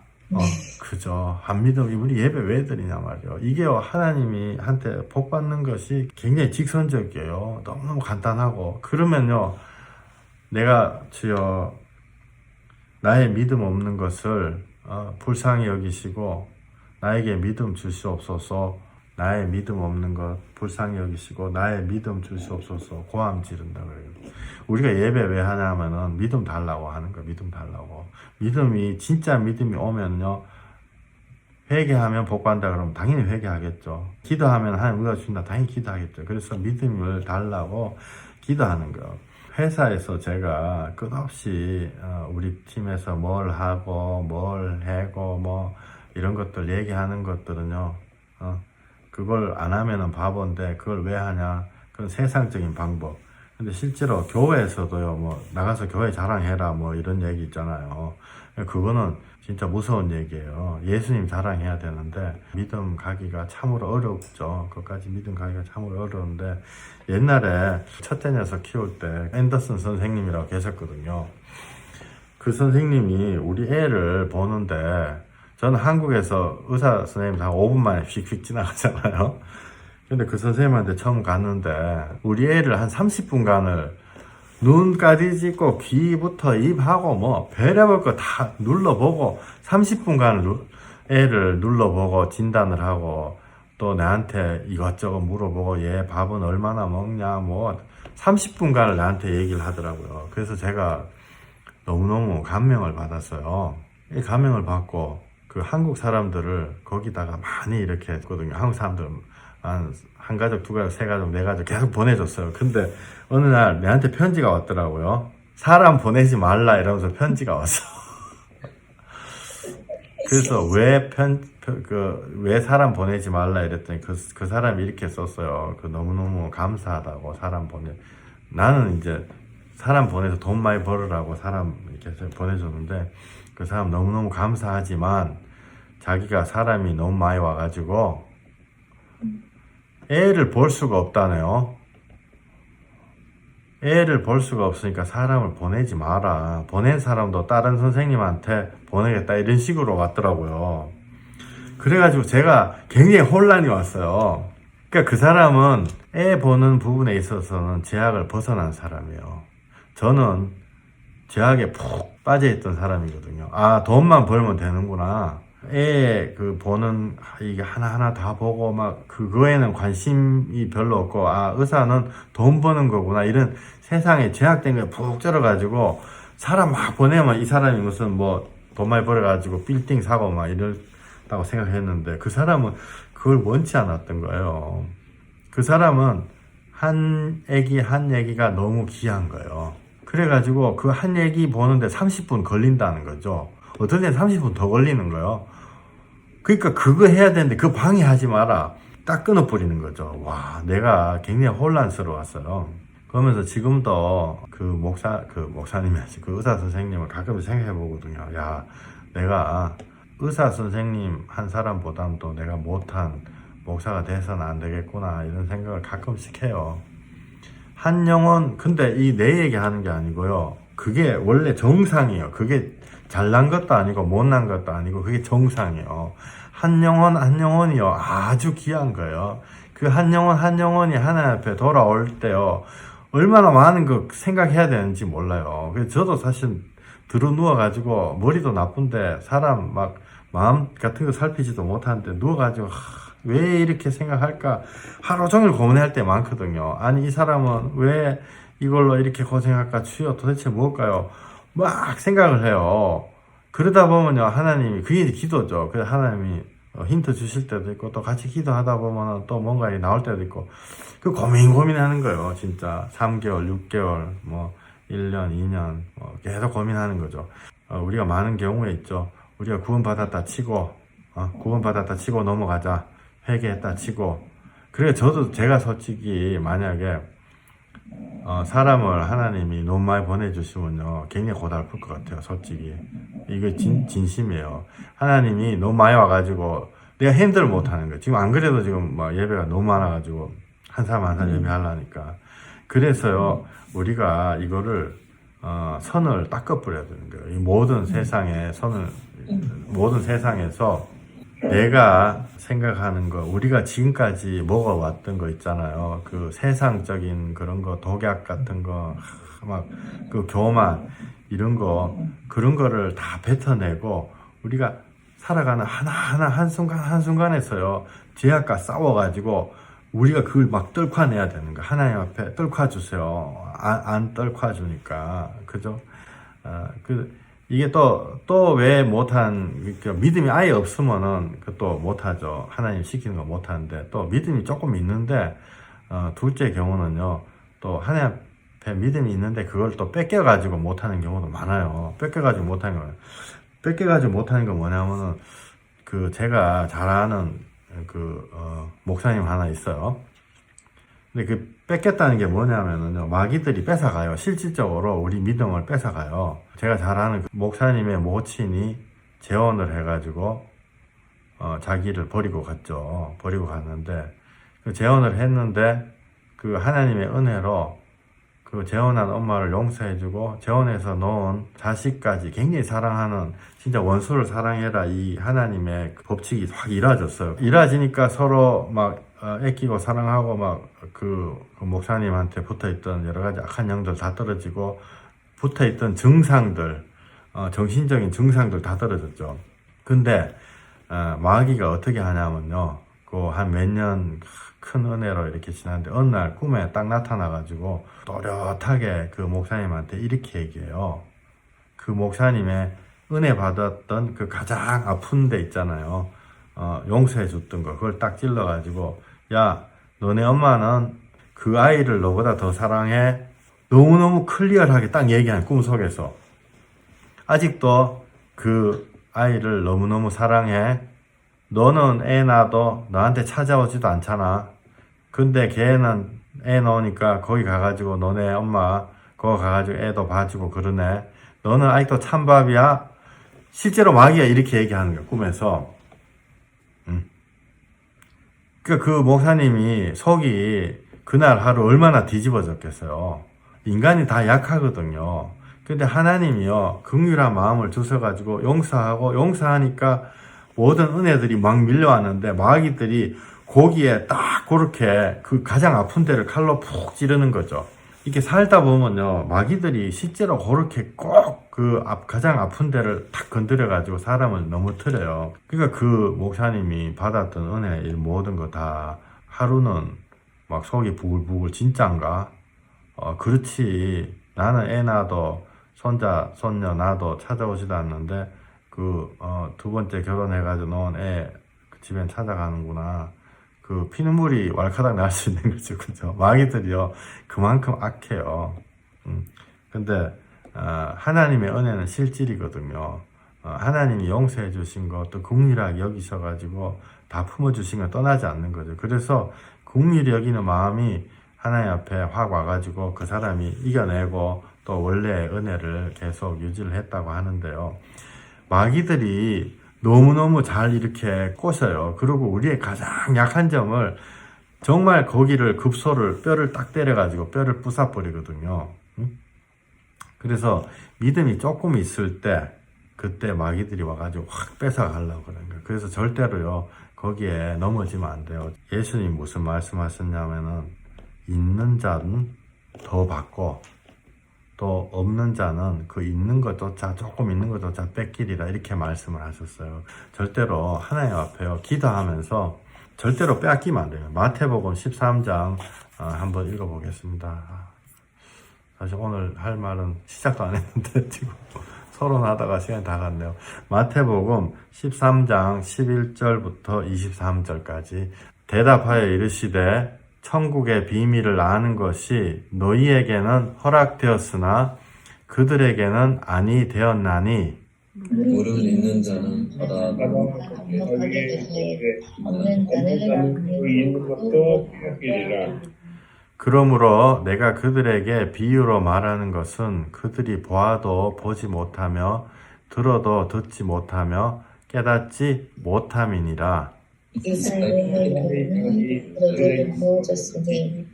그죠. 안 믿으면 우리 예배 왜 드리냐 말이에요. 이게 하나님이 한테 복 받는 것이 굉장히 직선적이에요. 너무너무 간단하고. 그러면요, 내가 주여, 나의 믿음 없는 것을, 불쌍히 여기시고, 나에게 믿음 주시옵소서. 나의 믿음 없는 것 불쌍히 여기시고 나의 믿음 주시옵소서 고함 지른다 그래요. 우리가 예배 왜 하냐면은 믿음 달라고 하는 거예요. 믿음 달라고. 진짜 믿음이 오면요 회개하면 복 받는다 그러면 당연히 회개하겠죠. 기도하면 하나님 응답 주신다 당연히 기도하겠죠. 그래서 믿음을 달라고 기도하는 거예요. 회사에서 제가 끝없이 우리 팀에서 뭘 하고 뭘 하고 뭐 이런 것들 얘기하는 것들은요 그걸 안 하면은 바보인데 그걸 왜 하냐? 그건 세상적인 방법. 근데 실제로 교회에서도요, 뭐, 나가서 교회 자랑해라, 뭐, 이런 얘기 있잖아요. 그거는 진짜 무서운 얘기예요. 예수님 자랑해야 되는데, 믿음 가기가 참으로 어렵죠. 그것까지 믿음 가기가 참으로 어려운데, 옛날에 첫째 녀석 키울 때, 앤더슨 선생님이라고 계셨거든요. 그 선생님이 우리 애를 보는데, 저는 한국에서 의사 선생님 한 5분 만에 휙휙 지나가잖아요. 근데 그 선생님한테 처음 갔는데 우리 애를 한 30분간을 눈까지 찢고 귀부터 입하고 뭐 별의별 거 다 눌러보고 30분간 애를 눌러보고 진단을 하고 또 나한테 이것저것 물어보고 얘 밥은 얼마나 먹냐 뭐 30분간을 나한테 얘기를 하더라고요. 그래서 제가 너무너무 감명을 받았어요. 이 감명을 받고 그 한국 사람들을 거기다가 많이 이렇게 했거든요. 한국 사람들 한 가족, 두 가족, 세 가족, 네 가족 계속 보내줬어요. 근데 어느 날 내한테 편지가 왔더라고요. 사람 보내지 말라 이러면서 편지가 왔어. 그래서 왜 사람 보내지 말라 이랬더니 그 사람이 이렇게 썼어요. 너무너무 감사하다고 나는 이제 사람 보내서 돈 많이 벌으라고 사람 이렇게 보내줬는데 그 사람 너무너무 감사하지만 자기가 사람이 너무 많이 와가지고 애를 볼 수가 없다네요. 애를 볼 수가 없으니까 사람을 보내지 마라. 보낸 사람도 다른 선생님한테 보내겠다. 이런 식으로 왔더라고요. 그래가지고 제가 굉장히 혼란이 왔어요. 그러니까 그 사람은 애 보는 부분에 있어서는 제약을 벗어난 사람이에요. 저는 제약에 푹 빠져있던 사람이거든요. 아, 돈만 벌면 되는구나. 애 보는 이게 하나하나 다 보고 막 그거에는 관심이 별로 없고 아 의사는 돈 버는 거구나 이런 세상에 제약된 거에 푹 쩔어가지고 사람 막 보내면 이 사람이 무슨 뭐 돈 많이 벌어가지고 빌딩 사고 막 이랬다고 생각했는데 그 사람은 그걸 원치 않았던 거예요. 그 사람은 한 얘기가 너무 귀한 거예요. 그래가지고 그 한 얘기 보는데 30분 걸린다는 거죠. 어떨 땐 30분 더 걸리는 거예요. 그러니까 그거 해야 되는데 그 방해하지 마라. 딱 끊어버리는 거죠. 와, 내가 굉장히 혼란스러웠어요. 그러면서 지금도 목사님이 그 의사 선생님을 가끔 생각해 보거든요. 야, 내가 의사 선생님 한 사람보다도 내가 못한 목사가 돼서는 안 되겠구나. 이런 생각을 가끔씩 해요. 한 영혼, 근데 내 얘기 하는 게 아니고요. 그게 원래 정상이에요. 그게 잘난 것도 아니고 못난 것도 아니고 그게 정상이에요. 한 영혼이요. 아주 귀한 거예요. 그 한 영혼이 하나님 앞에 돌아올 때요. 얼마나 많은 거 생각해야 되는지 몰라요. 그래서 저도 사실 들어 누워가지고 머리도 나쁜데 사람 막 마음 같은 거 살피지도 못하는데 누워가지고 왜 이렇게 생각할까 하루 종일 고민할 때 많거든요. 아니 이 사람은 왜 이걸로 이렇게 고생할까 주여 도대체 뭘까요? 막 생각을 해요. 그러다 보면요 하나님이 그게 기도죠. 그래서 하나님이 힌트 주실 때도 있고 또 같이 기도하다 보면 또 뭔가 나올 때도 있고 그 고민하는 거예요. 진짜 3개월, 6개월, 뭐 1년, 2년 계속 고민하는 거죠. 우리가 많은 경우에 있죠. 우리가 구원받았다 치고 넘어가자. 회개했다 치고 그래 제가 솔직히 만약에 사람을 하나님이 너무 많이 보내주시면요 굉장히 고달플 것 같아요. 솔직히 이거 진심이에요. 하나님이 너무 많이 와가지고 내가 핸들 못하는 거예요. 지금 안 그래도 지금 예배가 너무 많아가지고 한 사람 한 사람 예배하려니까 그래서요 우리가 이거를 선을 닦아버려야 되는 거예요. 이 모든 세상에서 내가 생각하는 거, 우리가 지금까지 먹어왔던 거 있잖아요. 그 세상적인 그런 거, 독약 같은 거, 그 교만, 이런 거, 그런 거를 다 뱉어내고, 우리가 살아가는 하나하나 한순간에서요, 죄악과 싸워가지고, 우리가 그걸 막 떨궈내야 되는 거. 하나님 앞에 떨궈주세요. 안 떨궈주니까. 그죠? 이게 또 왜 못한, 믿음이 아예 없으면은 또 못하죠. 하나님 시키는 거 못하는데, 또 믿음이 조금 있는데, 둘째 경우는요, 또 하나님 앞에 믿음이 있는데 그걸 또 뺏겨가지고 못하는 경우도 많아요. 뺏겨가지고 못하는 거 뭐냐면은, 제가 잘 아는 목사님 하나 있어요. 근데 그 뺏겼다는 게 뭐냐면은요, 마귀들이 뺏어가요. 실질적으로 우리 믿음을 뺏어가요. 제가 잘 아는 그 목사님의 모친이 재혼을 해가지고 자기를 버리고 갔죠. 버리고 갔는데 그 재혼을 했는데 그 하나님의 은혜로 그 재혼한 엄마를 용서해주고 재혼해서 놓은 자식까지 굉장히 사랑하는, 진짜 원수를 사랑해라, 이 하나님의 그 법칙이 확 이루어졌어요. 이루어지니까 서로 막 애끼고 사랑하고 막 그 목사님한테 붙어있던 여러 가지 악한 영들 다 떨어지고 붙어있던 증상들, 정신적인 증상들 다 떨어졌죠. 근데 마귀가 어떻게 하냐면요, 그 한 몇 년 큰 은혜로 이렇게 지났는데 어느 날 꿈에 딱 나타나가지고 또렷하게 그 목사님한테 이렇게 얘기해요. 그 목사님의 은혜 받았던 그 가장 아픈 데 있잖아요. 용서해 줬던 거, 그걸 딱 찔러가지고, 야, 너네 엄마는 그 아이를 너보다 더 사랑해. 너무너무 클리어하게 딱 얘기한, 꿈속에서. 아직도 그 아이를 너무너무 사랑해. 너는 애 낳아도 너한테 찾아오지도 않잖아. 근데 걔는 애 낳으니까 거기 가가지고 너네 엄마 거기 가가지고 애도 봐주고 그러네. 너는 아직도 찬밥이야. 실제로 마귀가 이렇게 얘기하는 거야, 꿈에서. 그 목사님이 속이 그날 하루 얼마나 뒤집어졌겠어요. 인간이 다 약하거든요. 근데 하나님이요, 긍휼한 마음을 주셔가지고 용서하니까 모든 은혜들이 막 밀려왔는데 마귀들이 거기에 딱 그렇게 그 가장 아픈 데를 칼로 푹 찌르는 거죠. 이렇게 살다 보면요, 마귀들이 실제로 그렇게 꼭 그 가장 아픈 데를 탁 건드려가지고 사람을 넘어뜨려요. 그러니까 그 목사님이 받았던 은혜, 이 모든 거 다 하루는 막 속이 부글부글, 진짠가? 그렇지. 나는 애 낳아도 손자, 손녀 낳아도 찾아오지도 않는데 두 번째 결혼해가지고 놓은 애 집엔 찾아가는구나. 그 피눈물이 왈카닥 날 수 있는 거죠. 그죠? 마귀들이요, 그만큼 악해요. 근데 하나님의 은혜는 실질이거든요. 하나님이 용서해 주신 거, 또 긍휼하게 여기셔가지고 다 품어주신 거 떠나지 않는 거죠. 그래서 긍휼히 여기는 마음이 하나님 앞에 확 와가지고 그 사람이 이겨내고 또 원래의 은혜를 계속 유지를 했다고 하는데요. 마귀들이 너무너무 잘 이렇게 꼬셔요. 그리고 우리의 가장 약한 점을 정말 거기를 급소를 뼈를 딱 때려가지고 뼈를 부숴버리거든요. 그래서 믿음이 조금 있을 때 그때 마귀들이 와가지고 확 뺏어가려고 그러는 거예요. 그래서 절대로요, 거기에 넘어지면 안 돼요. 예수님 무슨 말씀하셨냐면은, 있는 자는 더 받고 또 없는 자는 그 있는 것조차, 조금 있는 것조차 뺏기리라, 이렇게 말씀을 하셨어요. 절대로 하나님 앞에요, 기도하면서 절대로 빼앗기면 안 돼요. 마태복음 13장 한번 읽어보겠습니다. 사실 오늘 할 말은 시작도 안 했는데 지금 서론하다가 시간이 다 갔네요. 마태복음 13장 11절부터 23절까지. 대답하여 이르시되 천국의 비밀을 아는 것이 너희에게는 허락되었으나 그들에게는 아니 되었나니, 무릇 있는 자는 받아도 없는 자는 그 있는 것도 빼앗기리라. 그러므로 내가 그들에게 비유로 말하는 것은 그들이 보아도 보지 못하며 들어도 듣지 못하며 깨닫지 못함이니라. 이스라엘의 그들에게 부어졌으니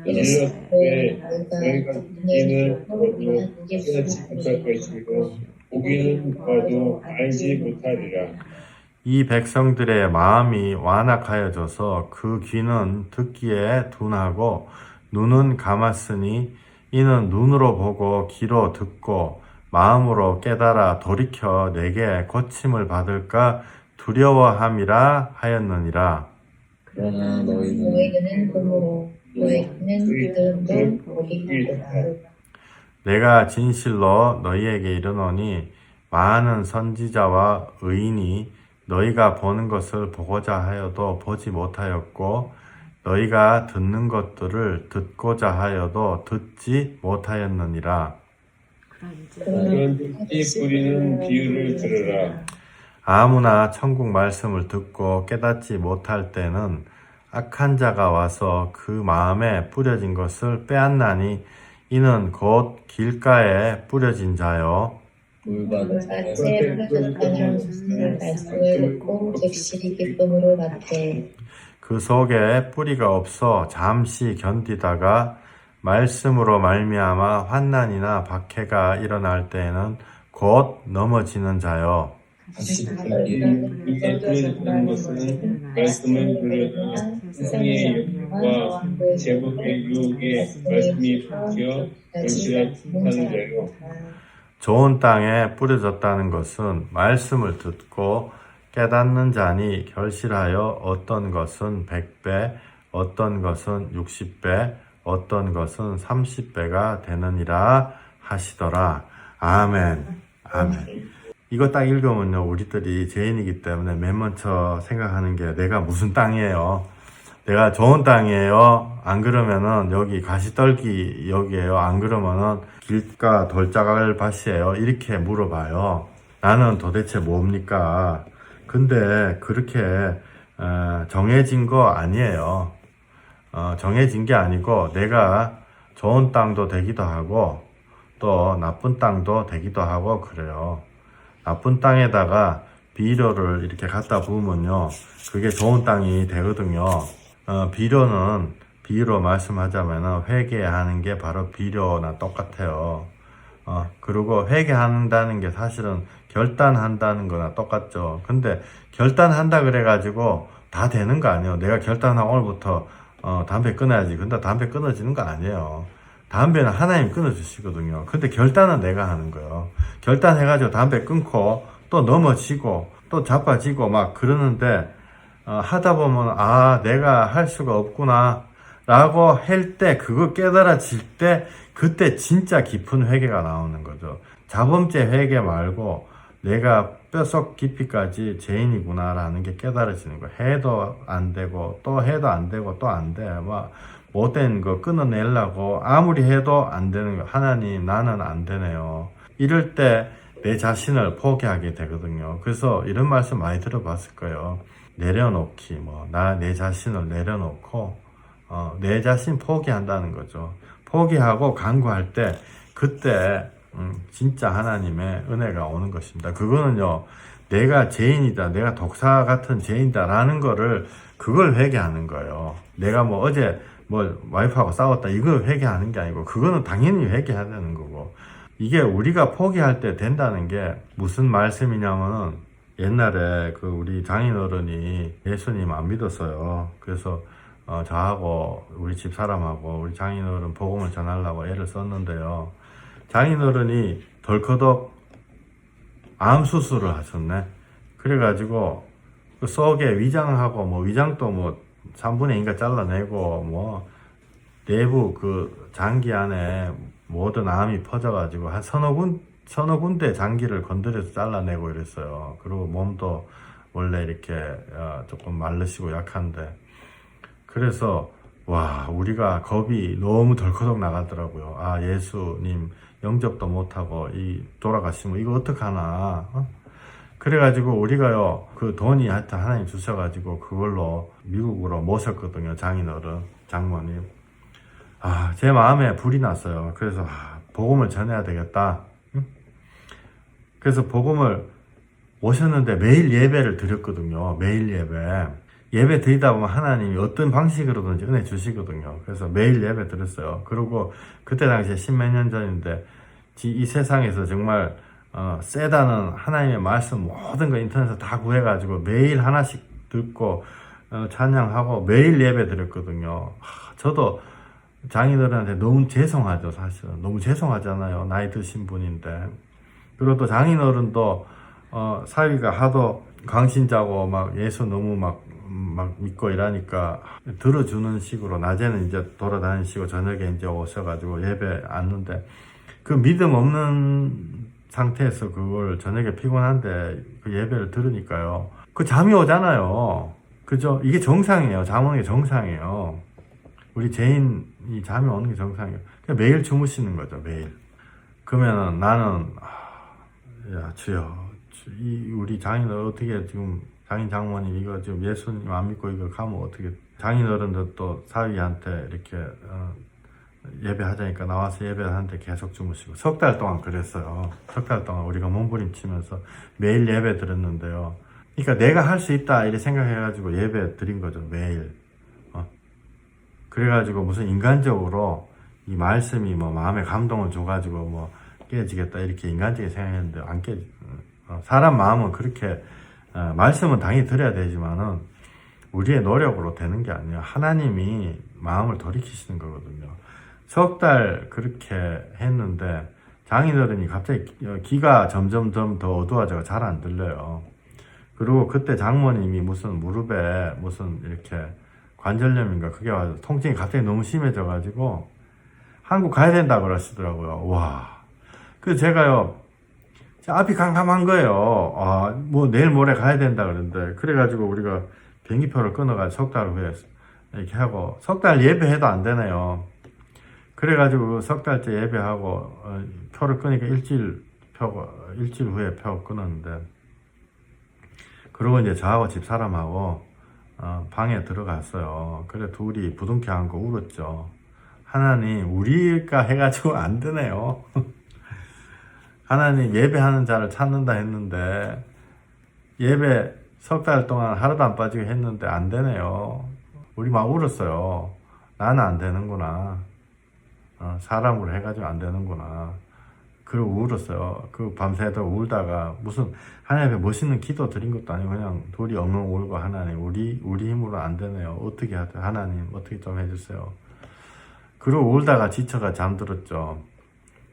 이르시되 너희가 듣기는 들어도 깨닫지 못할 것이고 보기는 봐도 알지 못하리라. 이 백성들의 마음이 완악하여져서 그 귀는 듣기에 둔하고 눈은 감았으니 이는 눈으로 보고 귀로 듣고 마음으로 깨달아 돌이켜 내게 고침을 받을까 두려워함이라 하였느니라. 그러나 너희는 금으로 너희는 믿음도 보이리라. 내가 진실로 너희에게 이르노니 많은 선지자와 의인이 너희가 보는 것을 보고자 하여도 보지 못하였고 너희가 듣는 것들을 듣고자 하여도 듣지 못하였느니라. 그런 듣기 뿌리는 비유를 들으라. 아무나 천국 말씀을 듣고 깨닫지 못할 때는 악한 자가 와서 그 마음에 뿌려진 것을 빼앗나니 이는 곧 길가에 뿌려진 자요. 물밭에 밭에 뿌려졌다는 무슨 말씀을 듣고 객실이 기쁨으로 받되 그 속에 뿌리가 없어 잠시 견디다가 말씀으로 말미암아 환난이나 박해가 일어날 때에는 곧 넘어지는 자요. 다시 이때 들기를 뿌려지는 것은 말씀을 들으나 세상의 영과 제국의 유혹에 말씀이 박혀 결실하지 못하는 자요. 좋은 땅에 뿌려졌다는 것은 말씀을 듣고 깨닫는 자니 결실하여 어떤 것은 100배, 어떤 것은 60배, 어떤 것은 30배가 되느니라 하시더라. 아멘. 아멘. 이거 딱 읽으면요, 우리들이 죄인이기 때문에 맨 먼저 생각하는 게 내가 무슨 땅이에요? 내가 좋은 땅이에요? 안 그러면은 여기 가시떨기 여기에요? 안 그러면은 길가 돌자갈 밭이에요? 이렇게 물어봐요. 나는 도대체 뭡니까? 근데 그렇게 정해진 거 아니에요. 정해진 게 아니고 내가 좋은 땅도 되기도 하고 또 나쁜 땅도 되기도 하고 그래요. 나쁜 땅에다가 비료를 이렇게 갖다 부으면요, 그게 좋은 땅이 되거든요. 비료로 말씀하자면 회개하는 게 바로 비료나 똑같아요. 그리고 회개한다는 게 사실은 결단한다는 거나 똑같죠. 근데 결단한다 그래가지고 다 되는 거 아니에요. 내가 결단하고 오늘부터 담배 끊어야지. 근데 담배 끊어지는 거 아니에요. 담배는 하나님 끊어주시거든요. 근데 결단은 내가 하는 거예요. 결단해가지고 담배 끊고 또 넘어지고 또 자빠지고 막 그러는데 하다 보면 내가 할 수가 없구나 라고 할 때, 그거 깨달아질 때 그때 진짜 깊은 회개가 나오는 거죠. 자범죄 회개 말고 내가 뼛속 깊이까지 죄인이구나 라는 게 깨달아지는 거예요. 해도 안 되고 또 해도 안 되고 또 안 돼. 막 못된 거 끊어내려고 아무리 해도 안 되는 거. 하나님, 나는 안 되네요. 이럴 때 내 자신을 포기하게 되거든요. 그래서 이런 말씀 많이 들어봤을 거예요. 내려놓기, 내 자신을 내려놓고 내 자신 포기한다는 거죠. 포기하고 간구할 때 그때 진짜 하나님의 은혜가 오는 것입니다. 그거는요, 내가 죄인이다, 내가 독사 같은 죄인이다 라는 거를, 그걸 회개하는 거예요. 내가 어제 와이프하고 싸웠다, 이걸 회개하는 게 아니고, 그거는 당연히 회개해야 되는 거고, 이게 우리가 포기할 때 된다는 게 무슨 말씀이냐면은, 옛날에 우리 장인어른이 예수님 안 믿었어요. 그래서 저하고 우리 집 사람하고 우리 장인어른 복음을 전하려고 애를 썼는데요. 장인어른이 덜커덕 암 수술을 하셨네. 그래가지고 그 속에 위장하고 위장도 3분의 2인가 잘라내고 내부 그 장기 안에 모든 암이 퍼져가지고 한 서너 군데 장기를 건드려서 잘라내고 이랬어요. 그리고 몸도 원래 이렇게 조금 마르시고 약한데, 그래서 우리가 겁이 너무 덜커덕 나가더라고요. 예수님 영접도 못하고 돌아가시면 이거 어떡하나. 그래가지고 우리가요, 그 돈이 하여튼 하나님 주셔가지고 그걸로 미국으로 모셨거든요. 장인어른, 장모님. 제 마음에 불이 났어요. 그래서 복음을 전해야 되겠다. 그래서 복음을 모셨는데 매일 예배를 드렸거든요. 매일 예배 드리다 보면 하나님이 어떤 방식으로든지 은혜 주시거든요. 그래서 매일 예배 드렸어요. 그리고 그때 당시에 10몇 년 전인데 이 세상에서 정말 세다는 하나님의 말씀 모든 거 인터넷에서 다 구해가지고 매일 하나씩 듣고 찬양하고 매일 예배 드렸거든요. 저도 장인어른한테 너무 죄송하죠. 사실은 너무 죄송하잖아요. 나이 드신 분인데. 그리고 또 장인어른도 사위가 하도 광신자고 예수 너무 믿고 이러니까 들어주는 식으로 낮에는 이제 돌아다니시고 저녁에 이제 오셔가지고 예배 앉는데, 그 믿음 없는 상태에서 그걸 저녁에 피곤한데 그 예배를 들으니까요, 그 잠이 오잖아요. 그죠? 이게 정상이에요. 잠 오는 게 정상이에요. 우리 죄인이 잠이 오는 게 정상이에요. 그냥 매일 주무시는 거죠. 매일. 그러면은 나는 주여, 우리 장인을 어떻게 지금 장인 장모님 이거 지금 예수님 안 믿고 이거 가면 어떻게 장인 어른들 또 사위한테 이렇게 예배하자니까 나와서 예배하는데 계속 주무시고 석 달 동안 그랬어요. 석 달 동안 우리가 몸부림치면서 매일 예배 드렸는데요. 그러니까 내가 할 수 있다 이렇게 생각해가지고 예배 드린 거죠. 매일. 그래가지고 무슨 인간적으로 이 말씀이 뭐 마음에 감동을 줘가지고 뭐 깨지겠다 이렇게 인간적인 생각했는데 안 깨지. 사람 마음은 그렇게 말씀은 당연히 드려야 되지만은 우리의 노력으로 되는 게 아니에요. 하나님이 마음을 돌이키시는 거거든요. 석 달 그렇게 했는데 장인어른이 갑자기 귀가 점점 더 어두워져서 잘 안 들려요. 그리고 그때 장모님이 무슨 무릎에 무슨 이렇게 관절염인가 그게 와서 통증이 갑자기 너무 심해져가지고 한국 가야 된다 그러시더라고요. 와. 그래서 제가요, 앞이 캄캄한 거예요. 뭐 내일 모레 가야 된다 그러는데 그래가지고 우리가 비행기표를 끊어가지고 석 달 후에 이렇게 하고 석 달 예배해도 안 되네요. 그래가지고 석 달째 예배하고 표를 끄니까 일주일 후에 표 끊었는데 그러고 이제 저하고 집사람하고 방에 들어갔어요. 그래 둘이 부둥켜 안고 울었죠. 하나님 우리가 해가지고 안 되네요. 하나님 예배하는 자를 찾는다 했는데 예배 석 달 동안 하루도 안 빠지고 했는데 안 되네요. 우리 막 울었어요. 나는 안 되는구나. 사람으로 해가지고 안 되는구나. 그리고 울었어요. 그 밤새도록 울다가 무슨 하나님 앞에 멋있는 기도 드린 것도 아니고 그냥 둘이 엉엉 울고 하나님 우리 힘으로 안 되네요. 어떻게 하죠? 하나님 어떻게 좀 해주세요. 그리고 울다가 지쳐가 잠들었죠.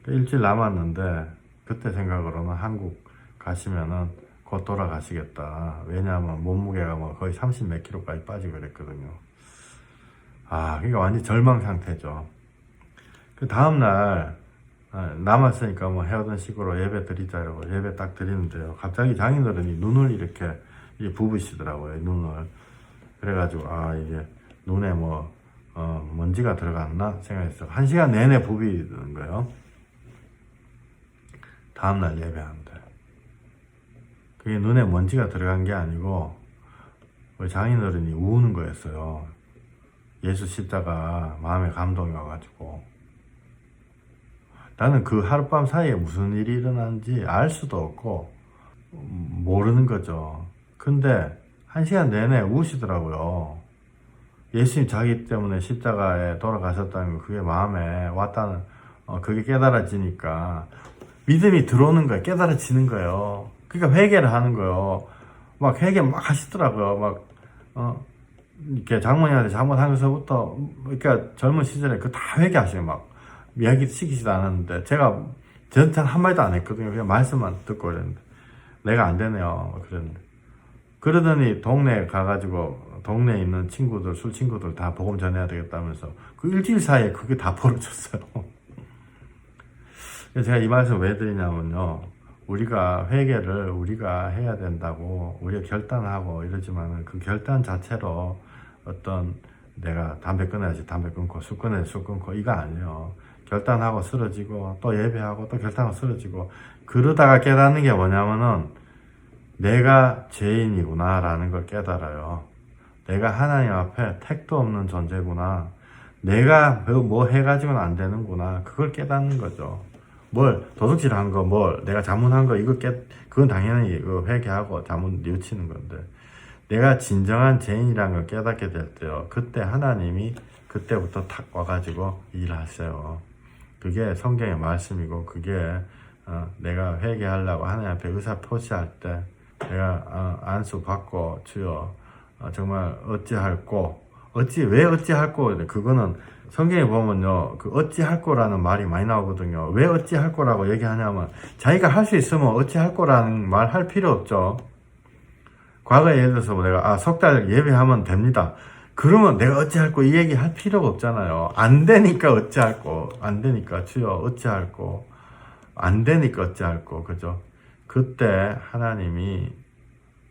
일주일 남았는데 그때 생각으로는 한국 가시면은 곧 돌아가시겠다. 왜냐하면 몸무게가 뭐 거의 30 몇 킬로까지 빠지고 그랬거든요. 그러니까 완전 절망 상태죠. 그 다음날 남았으니까 뭐 해오던 식으로 예배 드리자 이러고 예배 딱 드리는데요. 갑자기 장인어른이 눈을 이렇게 부으시더라고요. 눈을. 그래가지고 이게 눈에 뭐 먼지가 들어갔나 생각했어요. 1시간 내내 부비는 거예요. 다음날 예배하는데 그게 눈에 먼지가 들어간 게 아니고 우리 장인어른이 우는 거였어요. 예수 십자가 마음에 감동이 와가지고 나는 그 하룻밤 사이에 무슨 일이 일어났는지 알 수도 없고 모르는 거죠. 근데 1시간 내내 우시더라고요. 예수님 자기 때문에 십자가에 돌아가셨다는 거 그게 마음에 왔다는 그게 깨달아지니까 믿음이 들어오는 거예요. 깨달아지는 거예요. 그러니까 회개를 하는 거예요. 막 회개 막 하시더라고요. 이렇게 장모님한테 잘못하면서부터 그러니까 젊은 시절에 그 다 회개하시고 막 이야기 시키지도 않았는데 제가 저한테 한마디도 안 했거든요. 그냥 말씀만 듣고 그랬는데 내가 안 되네요. 그랬는데 그러더니 동네에 가가지고 동네에 있는 친구들 술 친구들 다 복음 전해야 되겠다면서 그 일주일 사이에 그게 다 벌어졌어요. 제가 이 말씀 왜 드리냐면요. 우리가 회개를 우리가 해야 된다고 우리가 결단하고 이러지만은 그 결단 자체로 어떤 내가 담배 끊어야지 담배 끊고 술 끊어야지 술 끊고 이거 아니에요. 결단하고 쓰러지고 또 예배하고 또 결단하고 쓰러지고 그러다가 깨닫는 게 뭐냐면은 내가 죄인이구나 라는 걸 깨달아요. 내가 하나님 앞에 택도 없는 존재구나. 내가 뭐 해가지고는 안 되는구나. 그걸 깨닫는 거죠. 뭘 도둑질 한 거, 뭘 내가 잘못한 거 그건 당연히 회개하고 잘못 뉘우치는 건데 내가 진정한 죄인이라는 걸 깨닫게 될 때요. 그때 하나님이 그때부터 탁 와가지고 일하세요. 그게 성경의 말씀이고 그게 내가 회개하려고 하나님 앞에 의사 표시할 때 내가 안수 받고 주여 정말 왜 어찌할꼬 그거는 성경에 보면요 그 어찌할꼬라는 말이 많이 나오거든요. 왜 어찌할꼬라고 얘기하냐면 자기가 할 수 있으면 어찌할꼬라는 말 할 필요 없죠. 과거에 예를 들어서 내가 석 달 예배하면 됩니다. 그러면 내가 어찌할꼬 이 얘기 할 필요가 없잖아요. 안 되니까 어찌할꼬 안 되니까 주여 어찌할꼬 안 되니까 어찌할꼬 그죠? 그때 하나님의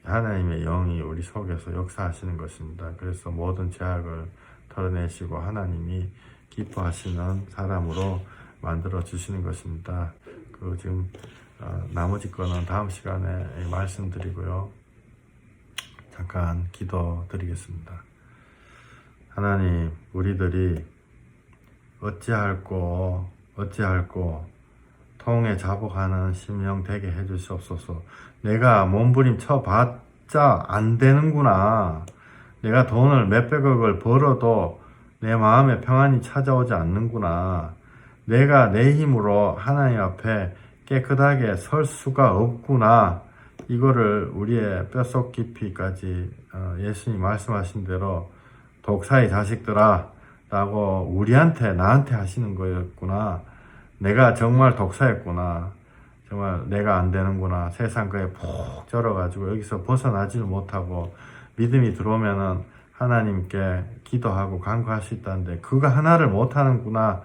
영이 우리 속에서 역사하시는 것입니다. 그래서 모든 죄악을 털어내시고 하나님이 기뻐하시는 사람으로 만들어 주시는 것입니다. 지금 나머지 거는 다음 시간에 말씀드리고요. 잠깐 기도드리겠습니다. 하나님, 우리들이 어찌할꼬 통에 자복하는 심령 되게 해주시옵소서. 내가 몸부림 쳐봤자 안 되는구나. 내가 돈을 몇백억을 벌어도 내 마음에 평안이 찾아오지 않는구나. 내가 내 힘으로 하나님 앞에 깨끗하게 설 수가 없구나. 이거를 우리의 뼛속 깊이까지 예수님 말씀하신 대로 독사의 자식들아 라고 나한테 하시는 거였구나. 내가 정말 독사였구나. 정말 내가 안 되는구나. 세상 거에 푹 절어가지고 여기서 벗어나지를 못하고 믿음이 들어오면은 하나님께 기도하고 간구할 수 있다는데 그거 하나를 못하는구나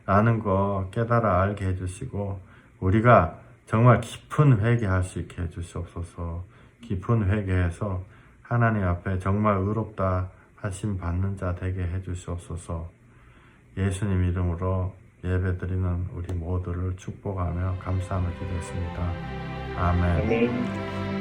라는 거 깨달아 알게 해주시고 우리가 정말 깊은 회개할 수 있게 해주시옵소서. 깊은 회개해서 하나님 앞에 정말 의롭다 하심 받는 자 되게 해주시옵소서. 예수님 이름으로 예배드리는 우리 모두를 축복하며 감사하며 기도했습니다. 아멘. 아멘.